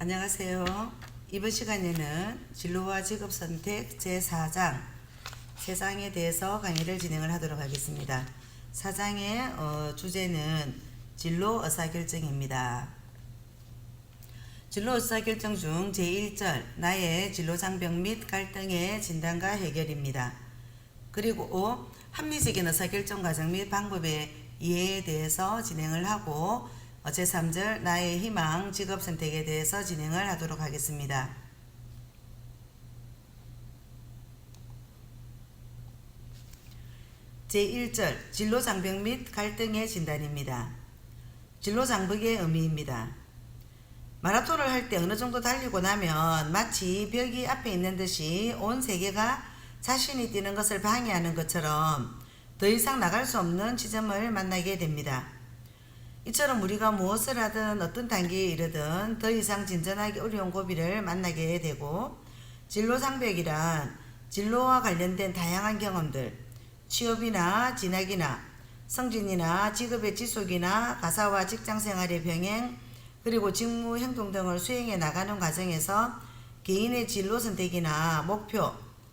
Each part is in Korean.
안녕하세요. 이번 시간에는 진로와 직업선택 제4장 세상에 대해서 강의를 진행을 하도록 하겠습니다. 4장의 주제는 진로 의사결정입니다. 진로 의사결정 중 제1절 나의 진로 장벽 및 갈등의 진단과 해결입니다. 그리고 합리적인 의사결정 과정 및 방법의 이해에 대해서 진행을 하고 제3절 나의 희망 직업 선택에 대해서 진행을 하도록 하겠습니다. 제1절 진로 장벽 및 갈등의 진단입니다. 진로 장벽의 의미입니다. 마라톤을 할 때 어느 정도 달리고 나면 마치 벽이 앞에 있는 듯이 온 세계가 자신이 뛰는 것을 방해하는 것처럼 더 이상 나갈 수 없는 지점을 만나게 됩니다. 이처럼 우리가 무엇을 하든 어떤 단계에 이르든 더 이상 진전하기 어려운 고비를 만나게 되고, 진로 장벽이란 진로와 관련된 다양한 경험들, 취업이나 진학이나 성진이나 직업의 지속이나 가사와 직장생활의 병행, 그리고 직무 행동 등을 수행해 나가는 과정에서 개인의 진로 선택이나 목표,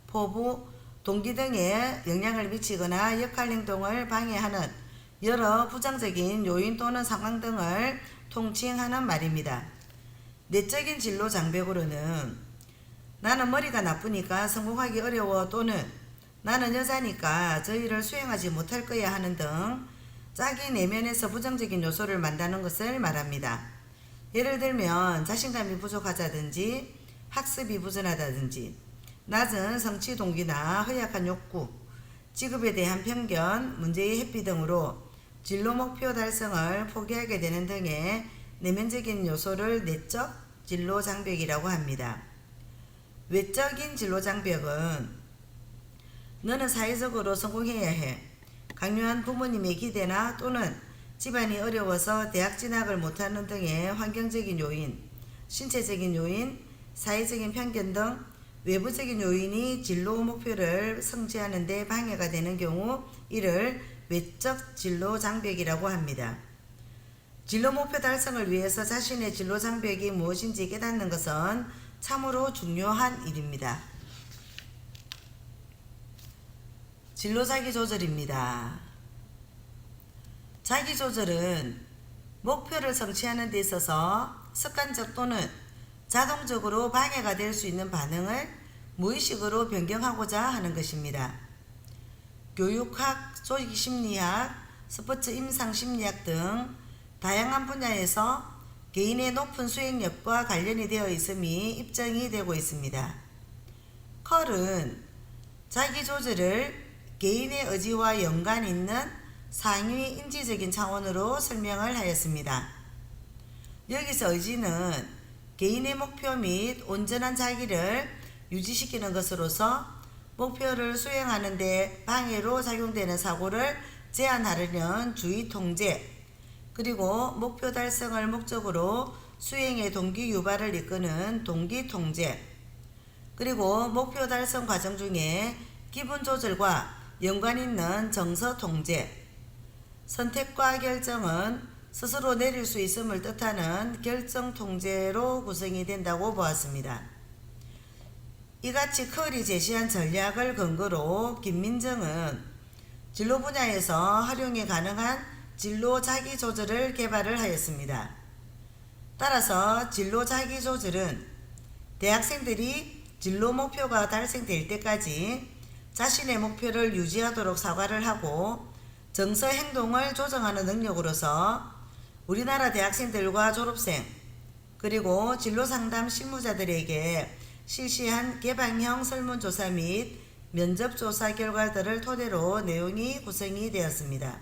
포부, 동기 등에 영향을 미치거나 역할 행동을 방해하는 여러 부정적인 요인 또는 상황 등을 통칭하는 말입니다. 내적인 진로 장벽으로는 나는 머리가 나쁘니까 성공하기 어려워, 또는 나는 여자니까 저 일을 수행하지 못할 거야 하는 등 자기 내면에서 부정적인 요소를 만드는 것을 말합니다. 예를 들면 자신감이 부족하다든지 학습이 부진하다든지 낮은 성취 동기나 허약한 욕구, 직업에 대한 편견, 문제의 회피 등으로 진로 목표 달성을 포기하게 되는 등의 내면적인 요소를 내적 진로 장벽이라고 합니다. 외적인 진로 장벽은 너는 사회적으로 성공해야 해, 강요한 부모님의 기대나 또는 집안이 어려워서 대학 진학을 못하는 등의 환경적인 요인, 신체적인 요인, 사회적인 편견 등 외부적인 요인이 진로 목표를 성취하는 데 방해가 되는 경우 이를 외적 진로 장벽이라고 합니다. 진로 목표 달성을 위해서 자신의 진로 장벽이 무엇인지 깨닫는 것은 참으로 중요한 일입니다. 진로 자기조절입니다. 자기조절은 목표를 성취하는 데 있어서 습관적 또는 자동적으로 방해가 될 수 있는 반응을 무의식으로 변경하고자 하는 것입니다. 교육학, 조직심리학, 스포츠 임상심리학 등 다양한 분야에서 개인의 높은 수행력과 관련이 되어 있음이 입증이 되고 있습니다. 컬은 자기조절을 개인의 의지와 연관 있는 상위 인지적인 차원으로 설명을 하였습니다. 여기서 의지는 개인의 목표 및 온전한 자기를 유지시키는 것으로서 목표를 수행하는 데 방해로 작용되는 사고를 제한하려는 주의 통제, 그리고 목표 달성을 목적으로 수행의 동기 유발을 이끄는 동기 통제, 그리고 목표 달성 과정 중에 기분 조절과 연관 있는 정서 통제, 선택과 결정은 스스로 내릴 수 있음을 뜻하는 결정 통제로 구성이 된다고 보았습니다. 이같이 컬이 제시한 전략을 근거로 김민정은 진로 분야에서 활용이 가능한 진로 자기조절을 개발을 하였습니다. 따라서 진로 자기조절은 대학생들이 진로 목표가 달성될 때까지 자신의 목표를 유지하도록 사과를 하고 정서 행동을 조정하는 능력으로서 우리나라 대학생들과 졸업생, 그리고 진로상담 실무자들에게 실시한 개방형 설문조사 및 면접조사 결과들을 토대로 내용이 구성이 되었습니다.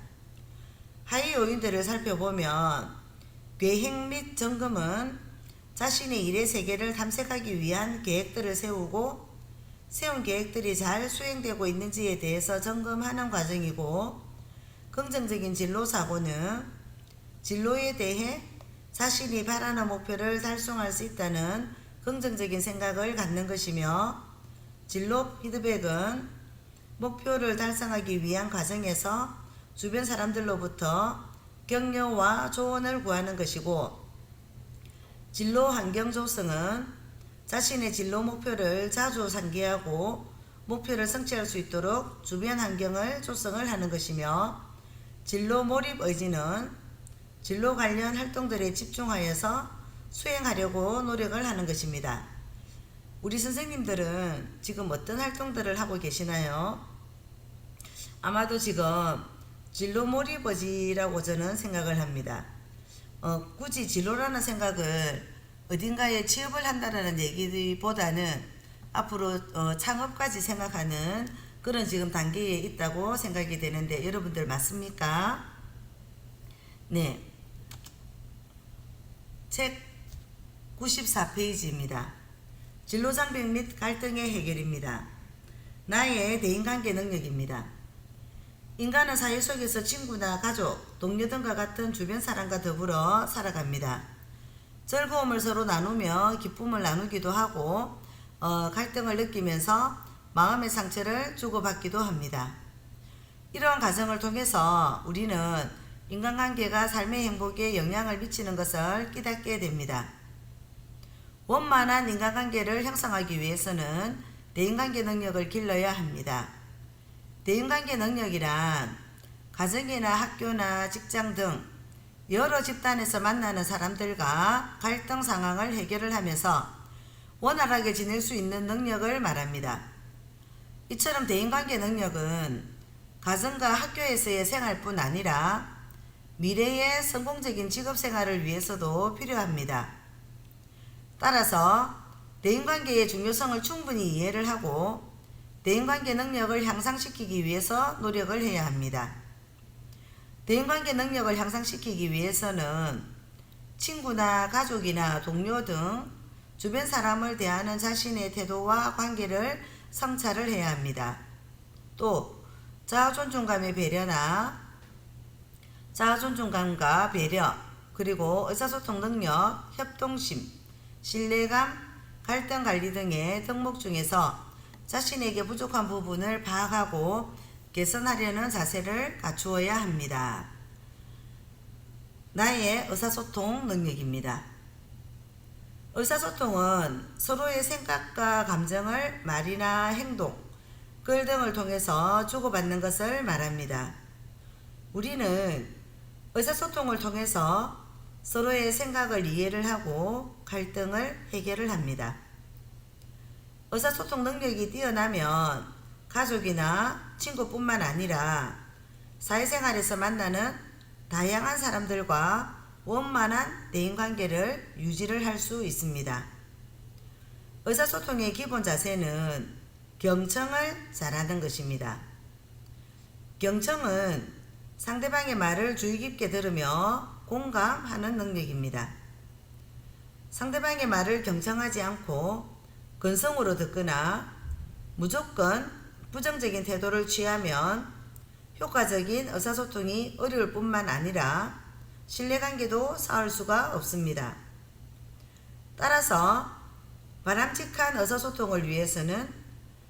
하위 요인들을 살펴보면 계획 및 점검은 자신의 일의 세계를 탐색하기 위한 계획들을 세우고 세운 계획들이 잘 수행되고 있는지에 대해서 점검하는 과정이고, 긍정적인 진로사고는 진로에 대해 자신이 바라는 목표를 달성할 수 있다는 긍정적인 생각을 갖는 것이며, 진로 피드백은 목표를 달성하기 위한 과정에서 주변 사람들로부터 격려와 조언을 구하는 것이고, 진로 환경 조성은 자신의 진로 목표를 자주 상기하고 목표를 성취할 수 있도록 주변 환경을 조성을 하는 것이며, 진로 몰입 의지는 진로 관련 활동들에 집중하여서 수행하려고 노력을 하는 것입니다. 우리 선생님들은 지금 어떤 활동들을 하고 계시나요? 아마도 지금 진로 몰입 의지라고 저는 생각을 합니다. 굳이 진로라는 생각을 어딘가에 취업을 한다는 얘기보다는 앞으로 창업까지 생각하는 그런 지금 단계에 있다고 생각이 되는데, 여러분들 맞습니까? 네. 책 94페이지입니다. 진로장벽 및 갈등의 해결입니다. 나의 대인관계 능력입니다. 인간은 사회 속에서 친구나 가족, 동료 등과 같은 주변 사람과 더불어 살아갑니다. 즐거움을 서로 나누며 기쁨을 나누기도 하고 갈등을 느끼면서 마음의 상처를 주고받기도 합니다. 이러한 과정을 통해서 우리는 인간관계가 삶의 행복에 영향을 미치는 것을 깨닫게 됩니다. 원만한 인간관계를 형성하기 위해서는 대인관계 능력을 길러야 합니다. 대인관계 능력이란 가정이나 학교나 직장 등 여러 집단에서 만나는 사람들과 갈등 상황을 해결을 하면서 원활하게 지낼 수 있는 능력을 말합니다. 이처럼 대인관계 능력은 가정과 학교에서의 생활뿐 아니라 미래의 성공적인 직업생활을 위해서도 필요합니다. 따라서 대인관계의 중요성을 충분히 이해를 하고 대인관계 능력을 향상시키기 위해서 노력을 해야 합니다. 대인관계 능력을 향상시키기 위해서는 친구나 가족이나 동료 등 주변 사람을 대하는 자신의 태도와 관계를 성찰을 해야 합니다. 또 자아존중감의 배려나 자아존중감과 배려, 그리고 의사소통 능력, 협동심, 신뢰감, 갈등관리 등의 덕목 중에서 자신에게 부족한 부분을 파악하고 개선하려는 자세를 갖추어야 합니다. 나의 의사소통 능력입니다. 의사소통은 서로의 생각과 감정을 말이나 행동, 글 등을 통해서 주고받는 것을 말합니다. 우리는 의사소통을 통해서 서로의 생각을 이해를 하고 갈등을 해결을 합니다. 의사소통 능력이 뛰어나면 가족이나 친구뿐만 아니라 사회생활에서 만나는 다양한 사람들과 원만한 대인관계를 유지를 할 수 있습니다. 의사소통의 기본 자세는 경청을 잘하는 것입니다. 경청은 상대방의 말을 주의 깊게 들으며 공감하는 능력입니다. 상대방의 말을 경청하지 않고 근성으로 듣거나 무조건 부정적인 태도를 취하면 효과적인 의사소통이 어려울 뿐만 아니라 신뢰관계도 쌓을 수가 없습니다. 따라서 바람직한 의사소통을 위해서는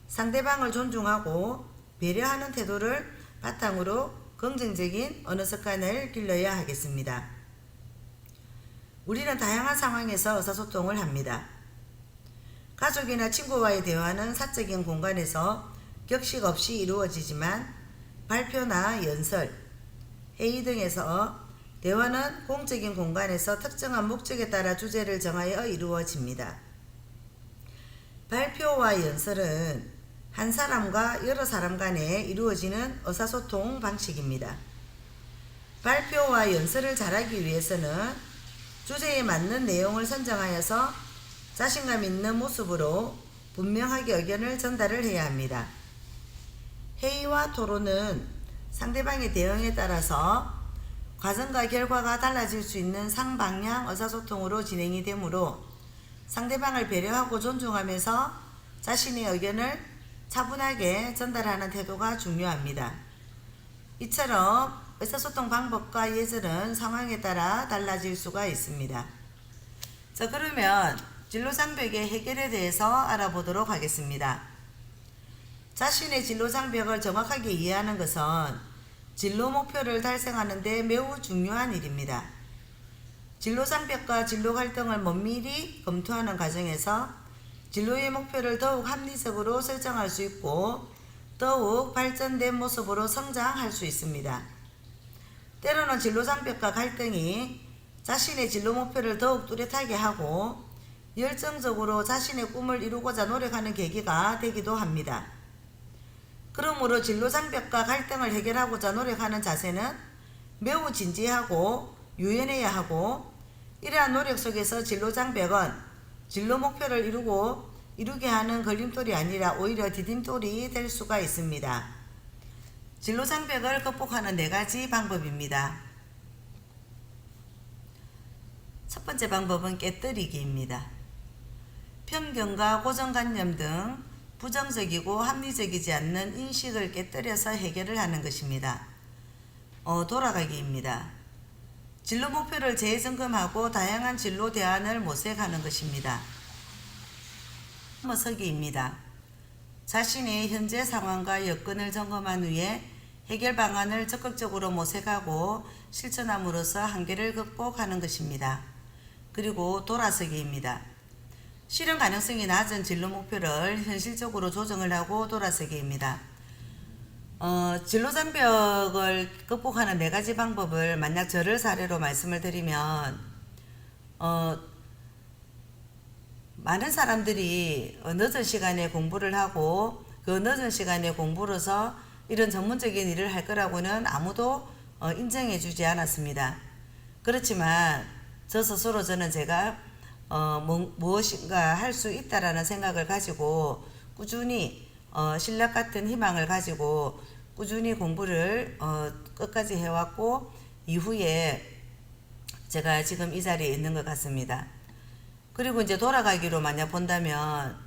상대방을 존중하고 배려하는 태도를 바탕으로 긍정적인 언어 습관을 길러야 하겠습니다. 우리는 다양한 상황에서 의사소통을 합니다. 가족이나 친구와의 대화는 사적인 공간에서 격식 없이 이루어지지만 발표나 연설, 회의 등에서 대화는 공적인 공간에서 특정한 목적에 따라 주제를 정하여 이루어집니다. 발표와 연설은 한 사람과 여러 사람 간에 이루어지는 의사소통 방식입니다. 발표와 연설을 잘하기 위해서는 주제에 맞는 내용을 선정하여서 자신감 있는 모습으로 분명하게 의견을 전달을 해야 합니다. 회의와 토론은 상대방의 대응에 따라서 과정과 결과가 달라질 수 있는 상방향 의사소통으로 진행이 되므로 상대방을 배려하고 존중하면서 자신의 의견을 차분하게 전달하는 태도가 중요합니다. 이처럼 의사소통 방법과 예절은 상황에 따라 달라질 수가 있습니다. 자, 그러면 진로장벽의 해결에 대해서 알아보도록 하겠습니다. 자신의 진로장벽을 정확하게 이해하는 것은 진로 목표를 달성하는 데 매우 중요한 일입니다. 진로장벽과 진로 갈등을 면밀히 검토하는 과정에서 진로의 목표를 더욱 합리적으로 설정할 수 있고 더욱 발전된 모습으로 성장할 수 있습니다. 때로는 진로장벽과 갈등이 자신의 진로 목표를 더욱 뚜렷하게 하고 열정적으로 자신의 꿈을 이루고자 노력하는 계기가 되기도 합니다. 그러므로 진로장벽과 갈등을 해결하고자 노력하는 자세는 매우 진지하고 유연해야 하고, 이러한 노력 속에서 진로장벽은 진로 목표를 이루게 하는 걸림돌이 아니라 오히려 디딤돌이 될 수가 있습니다. 진로장벽을 극복하는 4가지 방법입니다. 첫 번째 방법은 깨뜨리기입니다. 편견과 고정관념 등 부정적이고 합리적이지 않는 인식을 깨뜨려서 해결을 하는 것입니다. 돌아가기입니다. 진로 목표를 재점검하고 다양한 진로 대안을 모색하는 것입니다. 넘어서기입니다. 자신의 현재 상황과 여건을 점검한 후에 해결 방안을 적극적으로 모색하고 실천함으로써 한계를 극복하는 것입니다. 그리고 돌아서기입니다. 실현 가능성이 낮은 진로 목표를 현실적으로 조정을 하고 돌아서기입니다. 진로장벽을 극복하는 4가지 방법을 만약 저를 사례로 말씀을 드리면, 많은 사람들이 늦은 시간에 공부를 하고 그 늦은 시간에 공부로서 이런 전문적인 일을 할 거라고는 아무도 인정해 주지 않았습니다. 그렇지만 저 스스로 저는 제가 무엇인가 할 수 있다라는 생각을 가지고 꾸준히 신락 같은 희망을 가지고 꾸준히 공부를 끝까지 해왔고, 이후에 제가 지금 이 자리에 있는 것 같습니다. 그리고 이제 돌아가기로 만약 본다면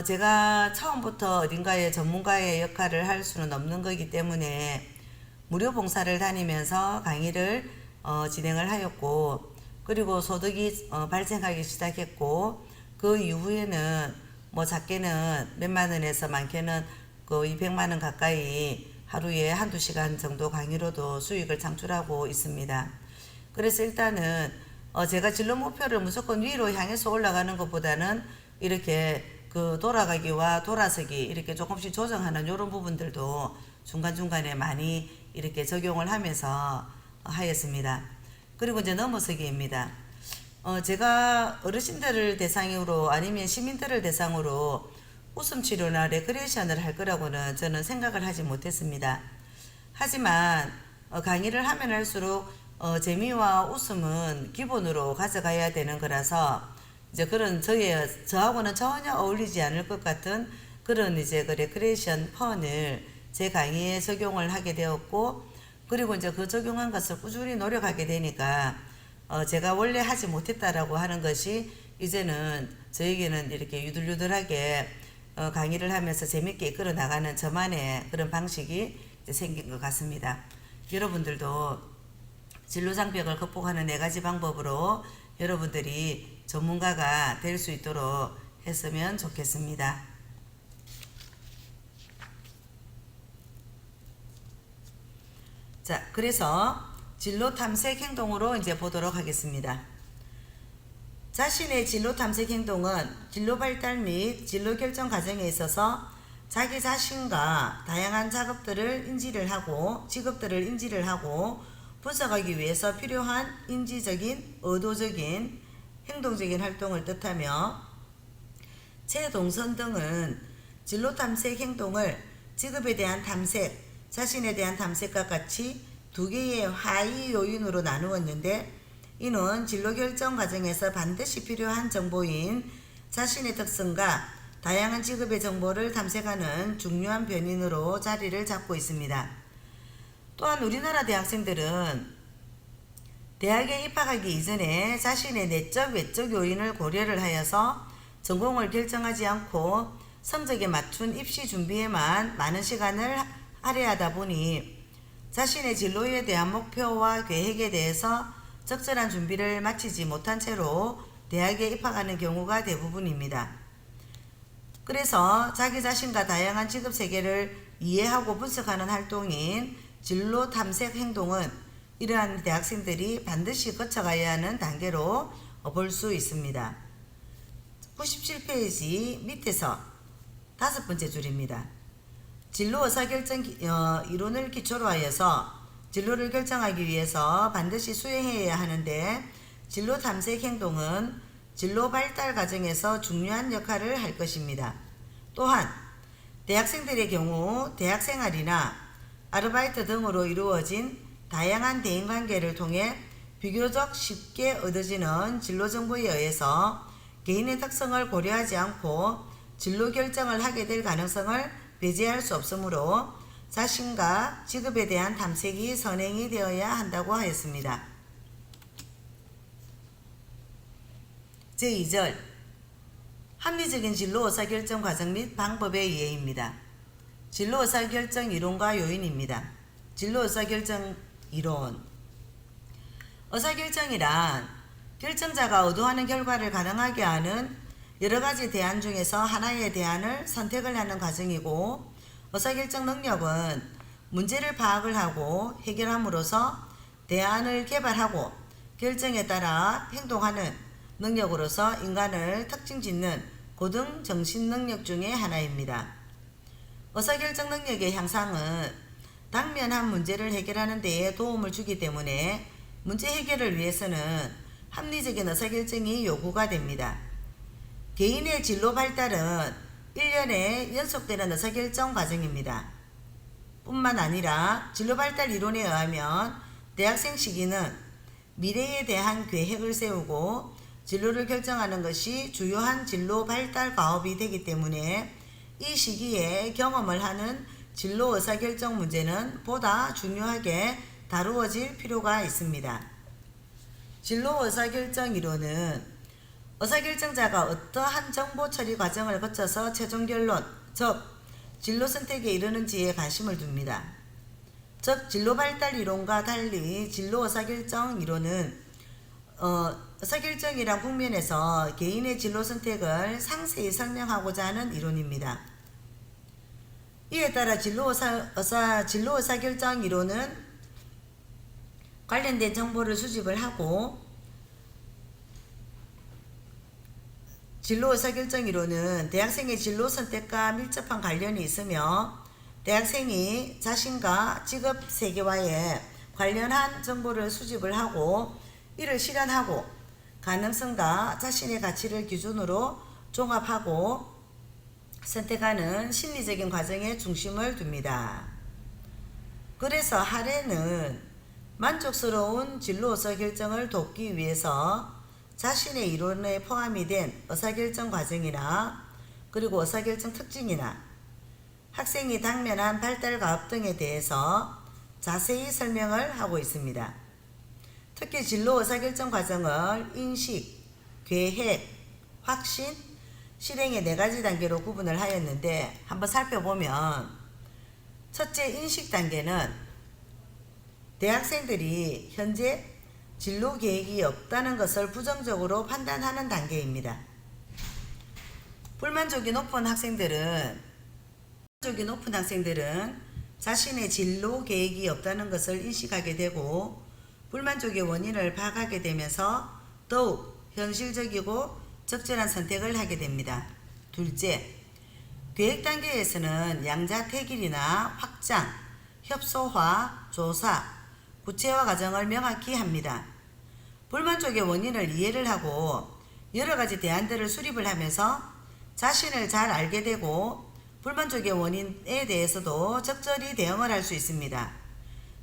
제가 처음부터 어딘가에 전문가의 역할을 할 수는 없는 거기 때문에 무료 봉사를 다니면서 강의를 진행을 하였고, 그리고 소득이 발생하기 시작했고, 그 이후에는 뭐 작게는 몇만 원에서 많게는 거의 100만 원 가까이 하루에 한두 시간 정도 강의로도 수익을 창출하고 있습니다. 그래서 일단은 제가 진로 목표를 무조건 위로 향해서 올라가는 것보다는 이렇게 그 돌아가기와 돌아서기 이렇게 조금씩 조정하는 이런 부분들도 중간중간에 많이 이렇게 적용을 하면서 하였습니다. 그리고 이제 넘어서기입니다. 제가 어르신들을 대상으로 아니면 시민들을 대상으로 웃음 치료나 레크레이션을 할 거라고는 저는 생각을 하지 못했습니다. 하지만 강의를 하면 할수록 재미와 웃음은 기본으로 가져가야 되는 거라서 이제 그런 저하고는 전혀 어울리지 않을 것 같은 그런 이제 그 레크레이션 펀을 제 강의에 적용을 하게 되었고, 그리고 이제 그 적용한 것을 꾸준히 노력하게 되니까 제가 원래 하지 못했다라고 하는 것이 이제는 저에게는 이렇게 유들유들하게 강의를 하면서 재밌게 이끌어 나가는 저만의 그런 방식이 생긴 것 같습니다. 여러분들도 진로장벽을 극복하는 4가지 방법으로 여러분들이 전문가가 될 수 있도록 했으면 좋겠습니다. 자, 그래서 진로 탐색 행동으로 이제 보도록 하겠습니다. 자신의 진로 탐색 행동은 진로 발달 및 진로 결정 과정에 있어서 자기 자신과 다양한 직업들을 인지를 하고 분석하기 위해서 필요한 인지적인, 의도적인, 행동적인 활동을 뜻하며, 재동선 등은 진로 탐색 행동을 직업에 대한 탐색, 자신에 대한 탐색과 같이 2개의 하위 요인으로 나누었는데, 이는 진로 결정 과정에서 반드시 필요한 정보인 자신의 특성과 다양한 직업의 정보를 탐색하는 중요한 변인으로 자리를 잡고 있습니다. 또한 우리나라 대학생들은 대학에 입학하기 이전에 자신의 내적, 외적 요인을 고려를 하여서 전공을 결정하지 않고 성적에 맞춘 입시 준비에만 많은 시간을 할애하다 보니 자신의 진로에 대한 목표와 계획에 대해서 적절한 준비를 마치지 못한 채로 대학에 입학하는 경우가 대부분입니다. 그래서 자기 자신과 다양한 직업 세계를 이해하고 분석하는 활동인 진로 탐색 행동은 이러한 대학생들이 반드시 거쳐가야 하는 단계로 볼 수 있습니다. 97페이지 밑에서 5번째 줄입니다. 진로 의사결정 이론을 기초로 하여서 진로를 결정하기 위해서 반드시 수행해야 하는데 진로 탐색 행동은 진로 발달 과정에서 중요한 역할을 할 것입니다. 또한 대학생들의 경우 대학생활이나 아르바이트 등으로 이루어진 다양한 대인관계를 통해 비교적 쉽게 얻어지는 진로 정보에 의해서 개인의 특성을 고려하지 않고 진로 결정을 하게 될 가능성을 배제할 수 없으므로 자신과 직업에 대한 탐색이 선행이 되어야 한다고 하였습니다. 제2절 합리적인 진로 의사결정 과정 및 방법의 이해입니다. 진로 의사결정 이론과 요인입니다. 진로 의사결정 이론 의사결정이란 결정자가 의도하는 결과를 가능하게 하는 여러가지 대안 중에서 하나의 대안을 선택을 하는 과정이고 의사결정 능력은 문제를 파악을 하고 해결함으로써 대안을 개발하고 결정에 따라 행동하는 능력으로서 인간을 특징짓는 고등 정신 능력 중의 하나입니다. 의사결정 능력의 향상은 당면한 문제를 해결하는 데에 도움을 주기 때문에 문제 해결을 위해서는 합리적인 의사결정이 요구가 됩니다. 개인의 진로 발달은 1년에 연속되는 의사결정 과정입니다. 뿐만 아니라 진로 발달 이론에 의하면 대학생 시기는 미래에 대한 계획을 세우고 진로를 결정하는 것이 주요한 진로 발달 과업이 되기 때문에 이 시기에 경험을 하는 진로 의사결정 문제는 보다 중요하게 다루어질 필요가 있습니다. 진로 의사결정 이론은 의사결정자가 어떠한 정보 처리 과정을 거쳐서 최종 결론, 즉 진로 선택에 이르는지에 관심을 둡니다. 즉 진로 발달 이론과 달리 진로 의사결정 이론은 의사결정이란 국면에서 개인의 진로 선택을 상세히 설명하고자 하는 이론입니다. 이에 따라 진로 의사결정 이론은 관련된 정보를 수집을 하고 진로 의사결정 이론은 대학생의 진로 선택과 밀접한 관련이 있으며 대학생이 자신과 직업 세계와의 관련한 정보를 수집을 하고 이를 실현하고 가능성과 자신의 가치를 기준으로 종합하고 선택하는 심리적인 과정에 중심을 둡니다. 그래서 할애는 만족스러운 진로 의사결정을 돕기 위해서 자신의 이론에 포함이 된 의사결정 과정이나 그리고 의사결정 특징이나 학생이 당면한 발달 과업 등에 대해서 자세히 설명을 하고 있습니다. 특히 진로 의사결정 과정을 인식, 계획, 확신, 실행의 4가지 단계로 구분을 하였는데 한번 살펴보면 첫째 인식 단계는 대학생들이 현재 진로 계획이 없다는 것을 부정적으로 판단하는 단계입니다. 불만족이 높은 학생들은 자신의 진로 계획이 없다는 것을 인식하게 되고 불만족의 원인을 파악하게 되면서 더욱 현실적이고 적절한 선택을 하게 됩니다. 둘째, 계획 단계에서는 양자택일이나 확장, 협소화, 조사, 구체화 과정을 명확히 합니다. 불만족의 원인을 이해를 하고 여러가지 대안들을 수립을 하면서 자신을 잘 알게 되고 불만족의 원인에 대해서도 적절히 대응을 할 수 있습니다.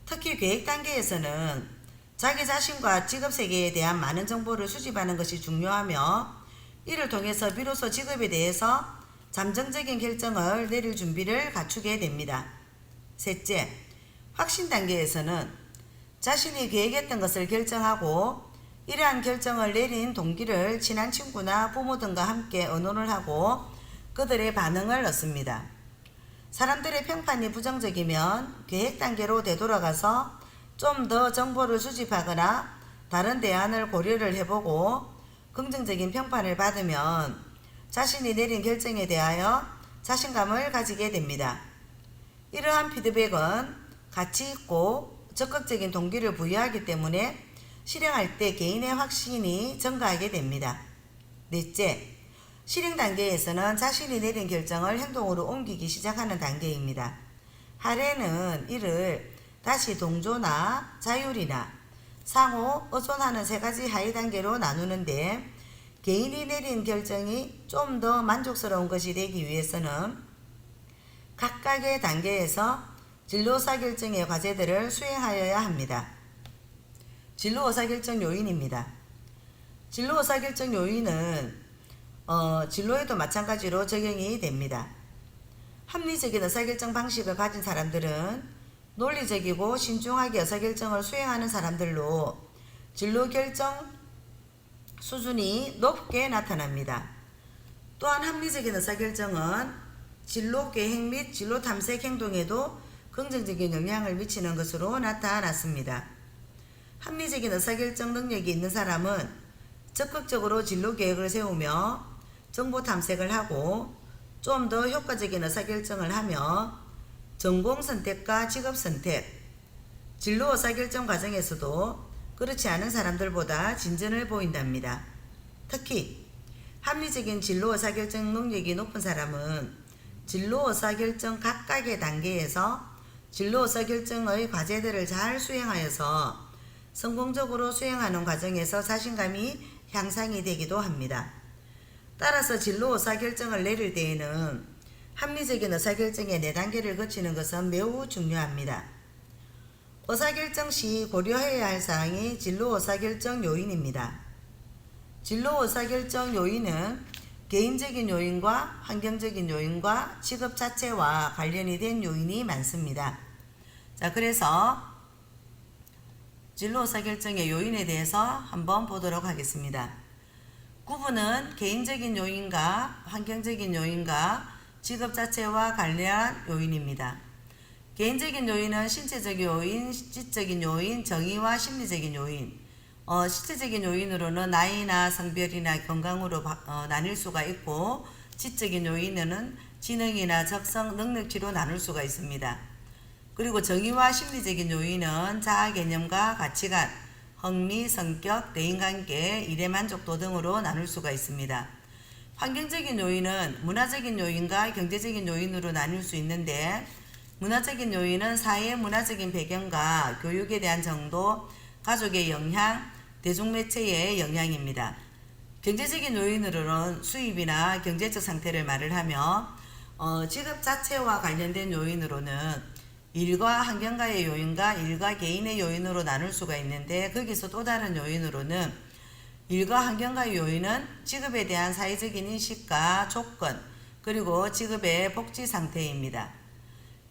특히 계획 단계에서는 자기 자신과 직업세계에 대한 많은 정보를 수집하는 것이 중요하며 이를 통해서 비로소 직업에 대해서 잠정적인 결정을 내릴 준비를 갖추게 됩니다. 셋째, 확신 단계에서는 자신이 계획했던 것을 결정하고 이러한 결정을 내린 동기를 친한 친구나 부모 등과 함께 의논을 하고 그들의 반응을 얻습니다. 사람들의 평판이 부정적이면 계획 단계로 되돌아가서 좀 더 정보를 수집하거나 다른 대안을 고려를 해보고 긍정적인 평판을 받으면 자신이 내린 결정에 대하여 자신감을 가지게 됩니다. 이러한 피드백은 가치 있고 적극적인 동기를 부여하기 때문에 실행할 때 개인의 확신이 증가하게 됩니다. 넷째, 실행 단계에서는 자신이 내린 결정을 행동으로 옮기기 시작하는 단계입니다. 할애는 이를 다시 동조나 자율이나 상호 의존하는 세 가지 하위 단계로 나누는데, 개인이 내린 결정이 좀 더 만족스러운 것이 되기 위해서는 각각의 단계에서 진로 의사결정의 과제들을 수행하여야 합니다. 진로 의사결정 요인입니다. 진로 의사결정 요인은 진로에도 마찬가지로 적용이 됩니다. 합리적인 의사결정 방식을 가진 사람들은 논리적이고 신중하게 의사결정을 수행하는 사람들로 진로 결정 수준이 높게 나타납니다. 또한 합리적인 의사결정은 진로 계획 및 진로 탐색 행동에도 긍정적인 영향을 미치는 것으로 나타났습니다. 합리적인 의사결정 능력이 있는 사람은 적극적으로 진로 계획을 세우며 정보 탐색을 하고 좀 더 효과적인 의사결정을 하며 전공 선택과 직업 선택, 진로 의사결정 과정에서도 그렇지 않은 사람들보다 진전을 보인답니다. 특히 합리적인 진로 의사결정 능력이 높은 사람은 진로 의사결정 각각의 단계에서 진로 의사결정의 과제들을 잘 수행하여서 성공적으로 수행하는 과정에서 자신감이 향상이 되기도 합니다. 따라서 진로 의사결정을 내릴 때에는 합리적인 의사결정의 4단계를 거치는 것은 매우 중요합니다. 의사결정 시 고려해야 할 사항이 진로 의사결정 요인입니다. 진로 의사결정 요인은 개인적인 요인과 환경적인 요인과 직업 자체와 관련이 된 요인이 많습니다. 자, 그래서 진로 의사결정의 요인에 대해서 한번 보도록 하겠습니다. 구분은 개인적인 요인과 환경적인 요인과 직업 자체와 관련한 요인입니다. 개인적인 요인은 신체적 요인, 지적인 요인, 정의와 심리적인 요인. 신체적인 요인으로는 나이나 성별이나 건강으로 나뉠 수가 있고, 지적인 요인은 지능이나 적성, 능력치로 나눌 수가 있습니다. 그리고 정의와 심리적인 요인은 자아 개념과 가치관, 흥미, 성격, 대인관계, 일의 만족도 등으로 나눌 수가 있습니다. 환경적인 요인은 문화적인 요인과 경제적인 요인으로 나눌 수 있는데, 문화적인 요인은 사회의 문화적인 배경과 교육에 대한 정도, 가족의 영향, 대중매체의 영향입니다. 경제적인 요인으로는 수입이나 경제적 상태를 말을 하며, 직업 자체와 관련된 요인으로는 일과 환경과의 요인과 일과 개인의 요인으로 나눌 수가 있는데, 거기서 또 다른 요인으로는 일과 환경과의 요인은 직업에 대한 사회적인 인식과 조건, 그리고 직업의 복지 상태입니다.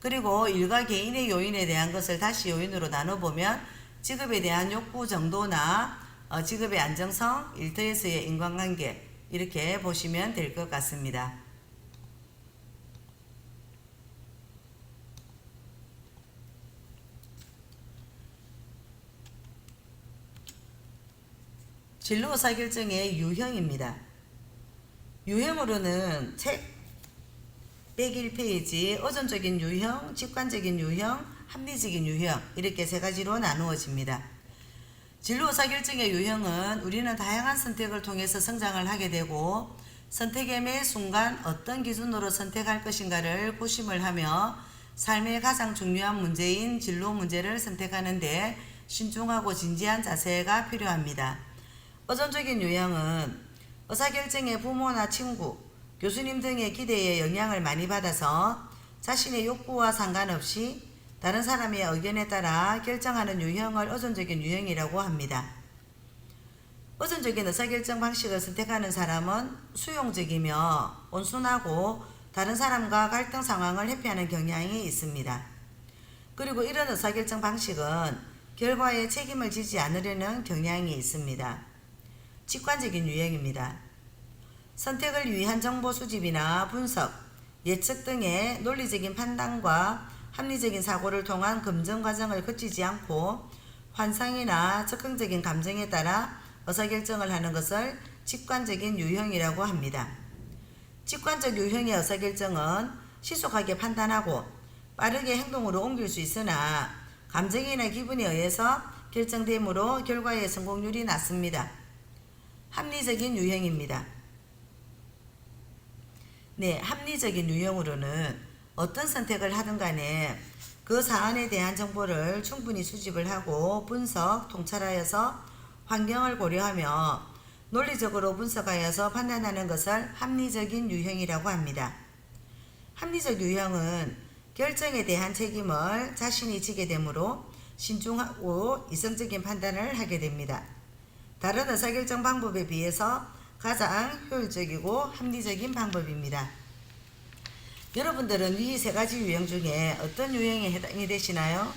그리고 일과 개인의 요인에 대한 것을 다시 요인으로 나눠보면 직업에 대한 욕구 정도나 직업의 안정성, 일터에서의 인간관계, 이렇게 보시면 될 것 같습니다. 진로 의사결정의 유형입니다. 유형으로는 책 101페이지 의존적인 유형, 직관적인 유형, 합리적인 유형, 이렇게 세 가지로 나누어집니다. 진로 의사결정의 유형은 우리는 다양한 선택을 통해서 성장을 하게 되고, 선택의 매 순간 어떤 기준으로 선택할 것인가를 고심을 하며 삶의 가장 중요한 문제인 진로 문제를 선택하는데 신중하고 진지한 자세가 필요합니다. 의존적인 유형은 의사결정에 부모나 친구, 교수님 등의 기대에 영향을 많이 받아서 자신의 욕구와 상관없이 다른 사람의 의견에 따라 결정하는 유형을 의존적인 유형이라고 합니다. 의존적인 의사결정 방식을 선택하는 사람은 수용적이며 온순하고 다른 사람과 갈등 상황을 회피하는 경향이 있습니다. 그리고 이런 의사결정 방식은 결과에 책임을 지지 않으려는 경향이 있습니다. 직관적인 유형입니다. 선택을 위한 정보 수집이나 분석, 예측 등의 논리적인 판단과 합리적인 사고를 통한 검증 과정을 거치지 않고 환상이나 적극적인 감정에 따라 의사결정을 하는 것을 직관적인 유형이라고 합니다. 직관적 유형의 의사결정은 시속하게 판단하고 빠르게 행동으로 옮길 수 있으나 감정이나 기분에 의해서 결정되므로 결과의 성공률이 낮습니다. 합리적인 유형입니다. 네, 합리적인 유형으로는 어떤 선택을 하든 간에 그 사안에 대한 정보를 충분히 수집을 하고 분석, 통찰하여서 환경을 고려하며 논리적으로 분석하여서 판단하는 것을 합리적인 유형이라고 합니다. 합리적 유형은 결정에 대한 책임을 자신이 지게 되므로 신중하고 이성적인 판단을 하게 됩니다. 다른 의사결정 방법에 비해서 가장 효율적이고 합리적인 방법입니다. 여러분들은 이 세 가지 유형 중에 어떤 유형에 해당이 되시나요?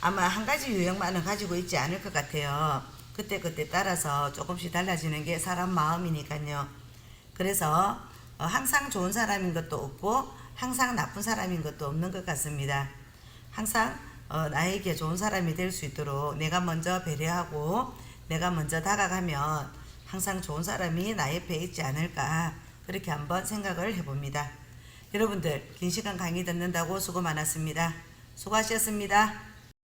아마 한 가지 유형만은 가지고 있지 않을 것 같아요. 그때그때 따라서 조금씩 달라지는 게 사람 마음이니까요. 그래서 항상 좋은 사람인 것도 없고 항상 나쁜 사람인 것도 없는 것 같습니다. 항상 나에게 좋은 사람이 될 수 있도록 내가 먼저 배려하고 내가 먼저 다가가면 항상 좋은 사람이 나 옆에 있지 않을까, 그렇게 한번 생각을 해봅니다. 여러분들 긴 시간 강의 듣는다고 수고 많았습니다. 수고하셨습니다.